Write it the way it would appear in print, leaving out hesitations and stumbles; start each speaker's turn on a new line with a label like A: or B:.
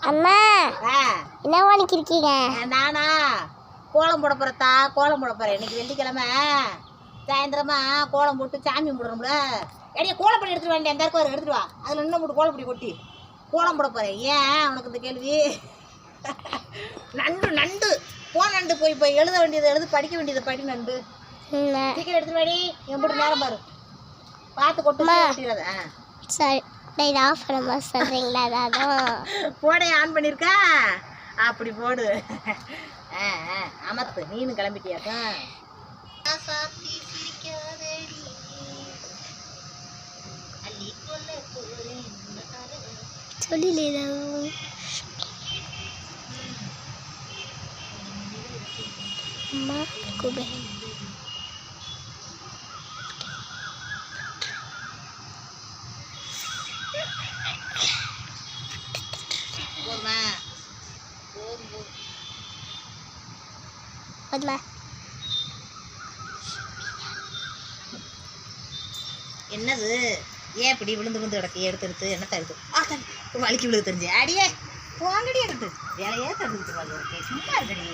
A: அம்மா என்ன பண்ணிக்கிருக்கீங்க?
B: நானா கோலம் போட போறதா? கோலம் போட போறேன். இன்னைக்கு வெள்ளிக்கிழமை சாயந்தரமா கோலம் போட்டு சாமி கும்பிடுறோம்ல. எடைய கோலப்பொடி எடுத்துட்டு வேண்டிய அந்த இருக்க எடுத்துட்டு வா. அதில் இன்னும் போட்டு கோலப்பொடி கொட்டி கோலம் போட போறேன். ஏன் உனக்கு இந்த கேள்வி? நண்டு நண்டு நண்டு போய் எழுத வேண்டியதை எழுது, படிக்க வேண்டியதை படி. நண்டு சீக்கிரம் எடுத்துட்டு வாடி. எப்படி நேரம் பாரு, பார்த்து கொட்டு.
A: சரி, இதை ஆஃப் பண்ண சொல்கிறீங்களா? அதான்
B: போடைய ஆன் பண்ணியிருக்கா. அப்படி போடு. அமத்து. நீனு கிளம்பிட்டியாக்கா?
A: சொல்லல அம்மா கூபே
B: என்னது? ஏன் இப்படி விழுந்து விழுந்து கிடக்கு? எடுத்து என்ன தருது? வலிக்கு விழுது தெரிஞ்சு அடியே போங்கடி. எடுத்து வேலையே தருது. சும்மா இருக்கடி.